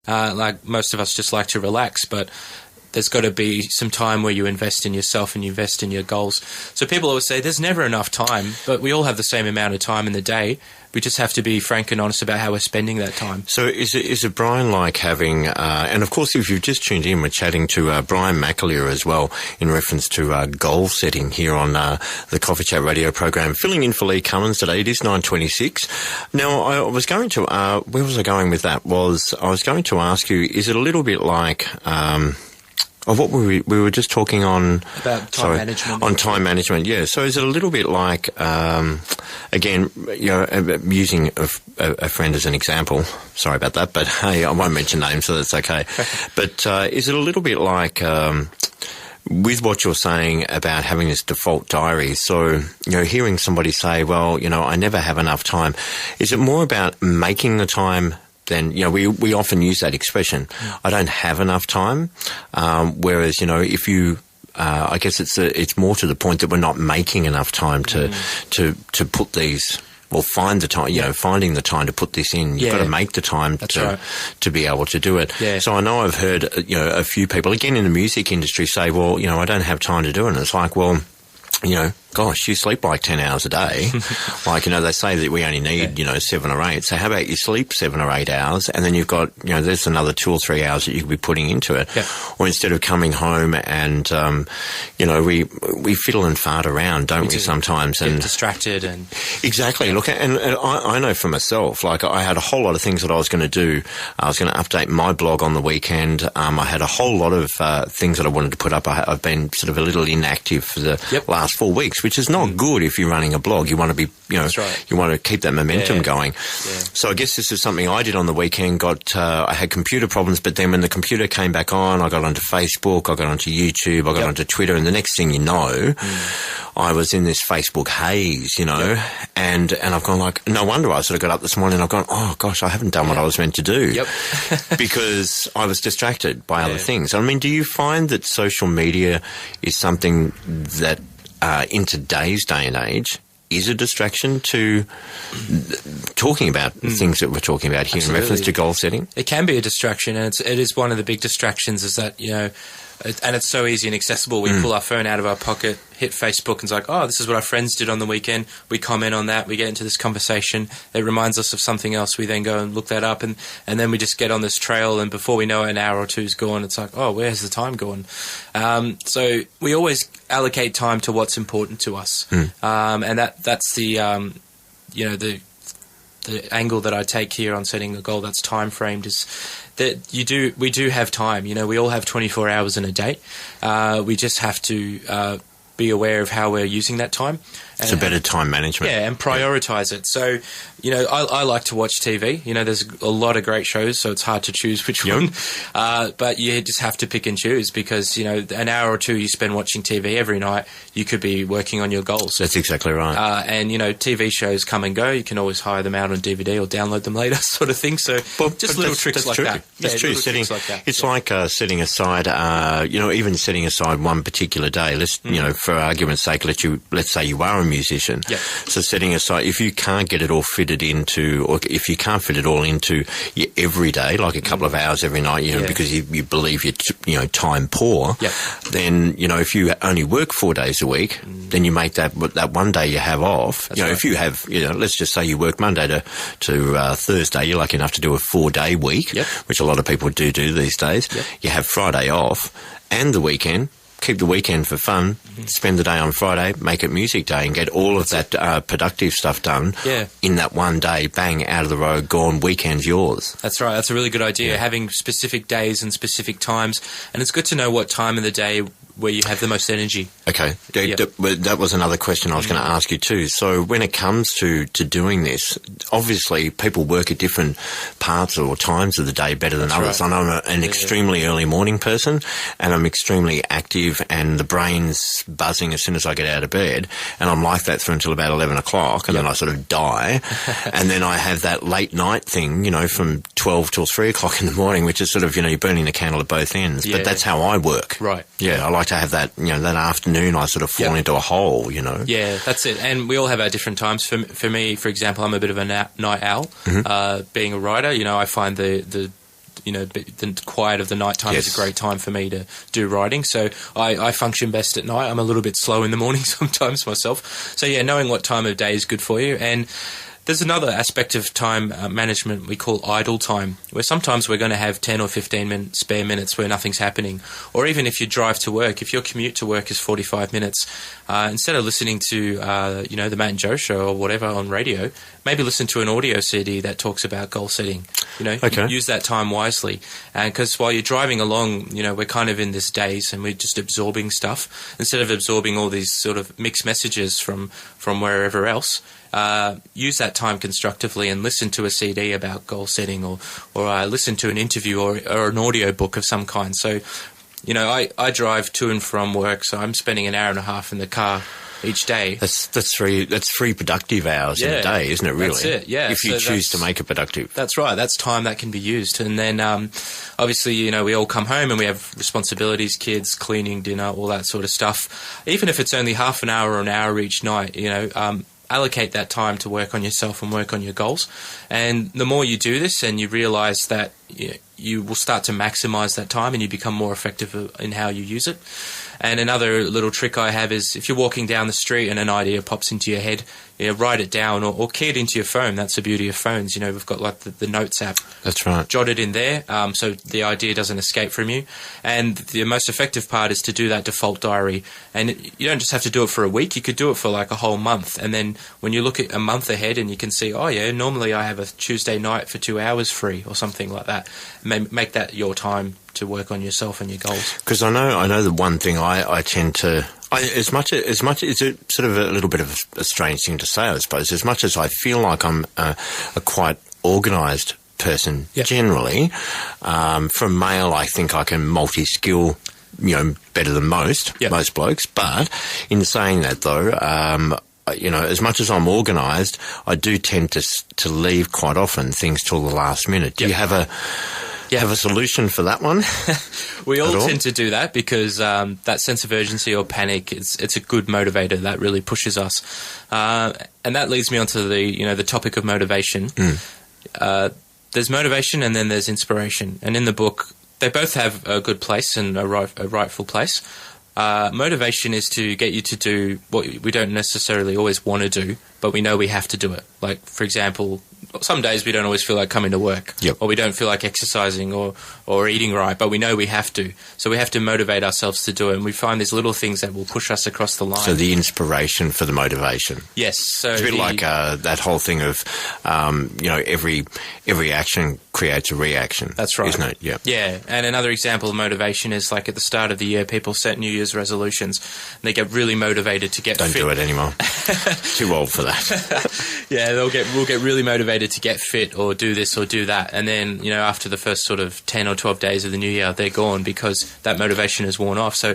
Like most of us just like to relax, but there's got to be some time where you invest in yourself and you invest in your goals. So people always say there's never enough time, but we all have the same amount of time in the day. We just have to be frank and honest about how we're spending that time. So is it Brian, like having, and of course if you've just tuned in, we're chatting to Brian McAleer as well in reference to goal setting here on the Coffee Chat radio program. Filling in for Lee Cummins today. It is 9:26. Now I was going to, where was I going with that? I was going to ask you, is it a little bit like, what were we were just talking on about time management. On time management, yeah. So is it a little bit like, again, using a friend as an example? Sorry about that, but hey, I won't mention names, so that's okay. But is it a little bit like, with what you're saying about having this default diary? So, hearing somebody say, well, I never have enough time. Is it more about making the time? Then, we often use that expression, I don't have enough time. Whereas, if you, I guess it's more to the point that we're not making enough time to put these, well, find the time, finding the time to put this in. You've got to make the time to be able to do it. Yeah. So I know I've heard, a few people, again, in the music industry say, well, I don't have time to do it. And it's like, well, gosh, you sleep like 10 hours a day. Like, they say that we only need, 7 or 8. So how about you sleep 7 or 8 hours and then you've got, there's another 2 or 3 hours that you could be putting into it. Yeah. Or instead of coming home and, we fiddle and fart around, don't we sometimes? And get distracted and... Exactly. Look, and I know for myself, like I had a whole lot of things that I was going to do. I was going to update my blog on the weekend. I had a whole lot of things that I wanted to put up. I've been sort of a little inactive for the last 4 weeks, which is not good if you're running a blog. You want to be, you want to keep that momentum going. Yeah. So I guess this is something I did on the weekend. I had computer problems, but then when the computer came back on, I got onto Facebook, I got onto YouTube, I got onto Twitter, and the next thing you know, I was in this Facebook haze, and I've gone like, no wonder I sort of got up this morning and I've gone, oh gosh, I haven't done what I was meant to do. Because I was distracted by other things. I mean, do you find that social media is something that in today's day and age is a distraction to talking about things that we're talking about here in reference to goal setting? It can be a distraction, and it is one of the big distractions is that, and it's so easy and accessible. We pull our phone out of our pocket, hit Facebook, and it's like, oh, this is what our friends did on the weekend. We comment on that. We get into this conversation. It reminds us of something else. We then go and look that up, and then we just get on this trail, and before we know it, an hour or two's gone. It's like, oh, where's the time gone? So we always allocate time to what's important to us. And that's the angle that I take here on setting a goal that's time framed is that we do have time. We all have 24 hours in a day. We just have to be aware of how we're using that time. It's a better time management. Yeah, and prioritise it. So, I like to watch TV. There's a lot of great shows, so it's hard to choose which one. But you just have to pick and choose because, an hour or two you spend watching TV every night, you could be working on your goals. That's exactly right. And, TV shows come and go. You can always hire them out on DVD or download them later sort of thing. So just little tricks like that. That's true. It's like setting aside, even setting aside one particular day. Let's, for argument's sake, let's say you are a musician. Yep. So setting aside, if you can't get it all fitted into, or if you can't fit it all into your every day, like a couple of hours every night, because you believe you're, time poor, then, if you only work 4 days a week, then you make that one day you have off. That's if you have, let's just say you work Monday to Thursday, you're lucky enough to do a 4-day week, which a lot of people do these days. Yep. You have Friday off and the weekend. Keep the weekend for fun, spend the day on Friday, make it music day and get all of that productive stuff done in that one day, bang, out of the road, gone, weekend's yours. That's right. That's a really good idea, having specific days and specific times. And it's good to know what time of the day where you have the most energy. Okay. That was another question I was going to ask you too. So when it comes to doing this, obviously people work at different parts or times of the day better than others. Right. And I'm an extremely early morning person and I'm extremely active and the brain's buzzing as soon as I get out of bed, and I'm like that through until about 11 o'clock and then I sort of die. And then I have that late night thing, from 12 till 3 o'clock in the morning, which is sort of, you're burning the candle at both ends. But that's how I work. Right. Yeah, I like to have that, that afternoon I sort of fall into a hole, Yeah, that's it. And we all have our different times. For me, for example, I'm a bit of a night owl. Being a writer, I find the the quiet of the night time Yes. is a great time for me to do writing. So I function best at night. I'm a little bit slow in the morning sometimes myself. So yeah, knowing what time of day is good for you. And there's another aspect of time management we call idle time, where sometimes we're going to have 10 or 15 spare minutes where nothing's happening. Or even if you drive to work, if your commute to work is 45 minutes, instead of listening to, the Matt and Joe show or whatever on radio, maybe listen to an audio CD that talks about goal setting. Okay. Use that time wisely. Because while you're driving along, we're kind of in this daze and we're just absorbing stuff. Instead of absorbing all these sort of mixed messages from wherever else, use that time constructively and listen to a CD about goal setting or listen to an interview or an audio book of some kind. So, I drive to and from work, so I'm spending an hour and a half in the car each day. That's three productive hours in a day, isn't it, really? That's it, yeah. If you choose to make it productive. That's right. That's time that can be used. And then, obviously, we all come home and we have responsibilities, kids, cleaning, dinner, all that sort of stuff. Even if it's only half an hour or an hour each night, allocate that time to work on yourself and work on your goals. And the more you do this and you realise that you will start to maximise that time and you become more effective in how you use it. And another little trick I have is if you're walking down the street and an idea pops into your head, write it down or key it into your phone. That's the beauty of phones. We've got like the Notes app. That's right. Jot it in there so the idea doesn't escape from you. And the most effective part is to do that default diary. And you don't just have to do it for a week. You could do it for like a whole month. And then when you look at a month ahead and you can see, normally I have a Tuesday night for 2 hours free or something like that. Make that your time to work on yourself and your goals. Because I know the one thing I tend to, as much it's a sort of a little bit of a strange thing to say, I suppose. As much as I feel like I'm a quite organised person generally, from male, I think I can multi-skill, better than most blokes. But in saying that, though, as much as I'm organised, I do tend to leave quite often things till the last minute. Do you have a solution for that one? We all tend to do that because that sense of urgency or panic, it's a good motivator that really pushes us. And that leads me on to the topic of motivation. There's motivation and then there's inspiration. And in the book, they both have a good place and a rightful place. Motivation is to get you to do what we don't necessarily always want to do, but we know we have to do it. Like, for example, some days we don't always feel like coming to work, or we don't feel like exercising or eating right, but we know we have to. So we have to motivate ourselves to do it, and we find these little things that will push us across the line. So the inspiration for the motivation. Yes. So it's a bit like that whole thing of, every action creates a reaction. That's right. Isn't it? Yeah. Yeah. And another example of motivation is like at the start of the year, people set New Year's resolutions and they get really motivated to get fit. Don't do it anymore. Too old for that. Yeah, we'll get really motivated to get fit or do this or do that. And then, after the first sort of 10 or 12 days of the new year, they're gone because that motivation is worn off. So,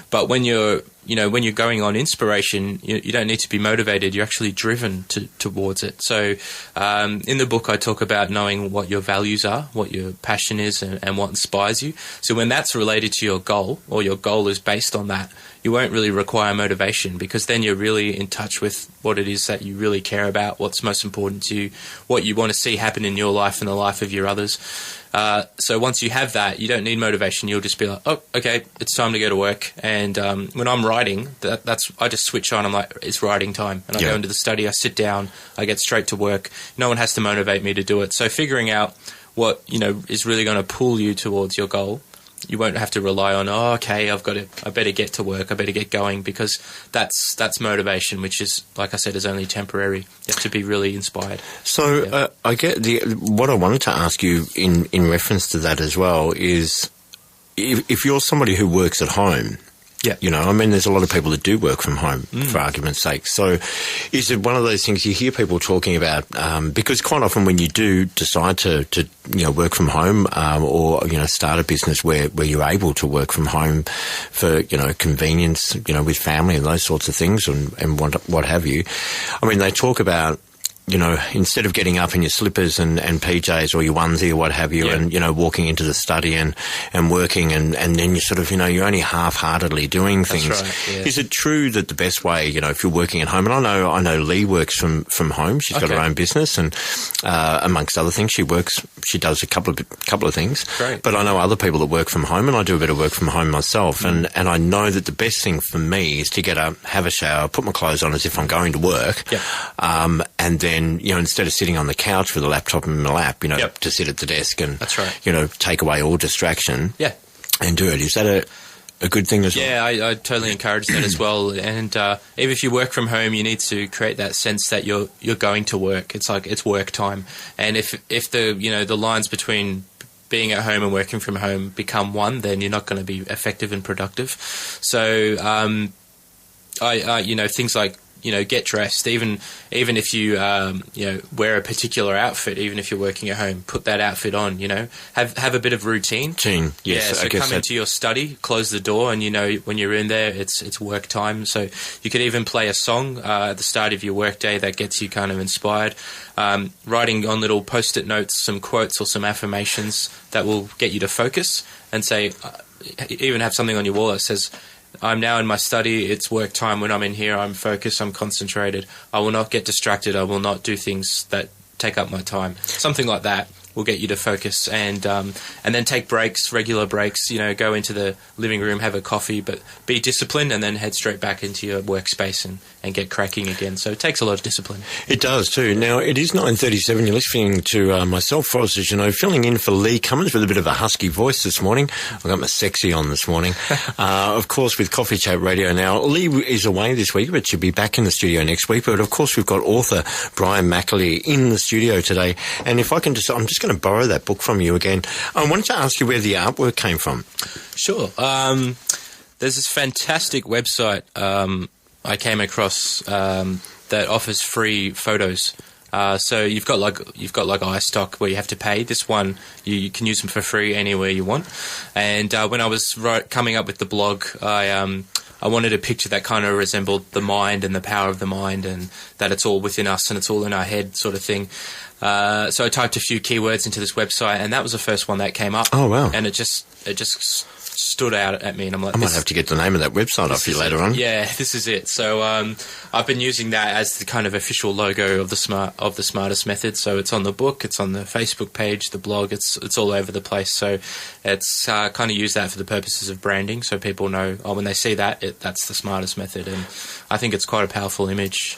but when you're going on inspiration, you don't need to be motivated. You're actually driven towards it. So in the book, I talk about knowing what your values are, what your passion is, and what inspires you. So when that's related to your goal, or your goal is based on that, you won't really require motivation because then you're really in touch with what it is that you really care about, what's most important to you, what you want to see happen in your life and the life of your others. So once you have that, you don't need motivation. You'll just be like, oh, okay, it's time to go to work. And when I'm writing, I just switch on. I'm like, it's writing time. And I go into the study, I sit down, I get straight to work. No one has to motivate me to do it. So figuring out what, is really going to pull you towards your goal. You won't have to rely on, I better get to work, I better get going, because that's motivation, which is, like I said, is only temporary. You have to be really inspired. So I get what I wanted to ask you in reference to that as well is if you're somebody who works at home, there's a lot of people that do work from home, for argument's sake. So is it one of those things you hear people talking about, because quite often when you do decide to work from home, or, start a business where you're able to work from home for, convenience, with family and those sorts of things and what have you. I mean, they talk about, instead of getting up in your slippers and PJs or your onesie or what have you, and, walking into the study and working and then you sort of, you're only half-heartedly doing things. That's right, yeah. Is it true that the best way, if you're working at home, and I know Lee works from home. She's got her own business, and amongst other things, she does a couple of things. Great. But I know other people that work from home, and I do a bit of work from home myself, and I know that the best thing for me is to get up, have a shower, put my clothes on as if I'm going to work, and then, instead of sitting on the couch with a laptop in my lap, to sit at the desk and, that's right. Take away all distraction and do it. Is that a good thing as well? Yeah, I totally encourage that as well. And even if you work from home, you need to create that sense that you're going to work. It's like it's work time. And if the the lines between being at home and working from home become one, then you're not going to be effective and productive. So things like get dressed. Even if you wear a particular outfit, even if you're working at home, put that outfit on. Have a bit of routine. Yes. Yeah. So come into your study, close the door, and when you're in there, it's work time. So you could even play a song at the start of your work day that gets you kind of inspired. Writing on little post-it notes some quotes or some affirmations that will get you to focus, and say, even have something on your wall that says, I'm now in my study, it's work time. When I'm in here, I'm focused, I'm concentrated. I will not get distracted. I will not do things that take up my time. Something like that will get you to focus, and then take breaks, regular breaks. Go into the living room, have a coffee, but be disciplined, and then head straight back into your workspace and get cracking again. So it takes a lot of discipline. It does too. Now, it is 9:37. You're listening to myself, Forrister Jenot, filling in for Lee Cummins with a bit of a husky voice this morning. I've got my sexy on this morning. Of course, with Coffee Chat Radio now. Lee is away this week, but she'll be back in the studio next week. But, of course, we've got author Brian McAleer in the studio today. And if I can I'm just going to borrow that book from you again. I wanted to ask you where the artwork came from. Sure. There's this fantastic website I came across that offers free photos. So you've got like iStock where you have to pay. This one you can use them for free anywhere you want. And when I was coming up with the blog, I wanted a picture that kind of resembled the mind and the power of the mind, and that it's all within us and it's all in our head, sort of thing. So I typed a few keywords into this website, and that was the first one that came up. Oh wow! And it just stood out at me, and I'm like, I might have to get the name of that website off you later on. Yeah, this is it. So I've been using that as the kind of official logo of the smartest method. So it's on the book, it's on the Facebook page, the blog, it's all over the place. So it's kind of use that for the purposes of branding, so people know when they see that, that's the smartest method, and I think it's quite a powerful image.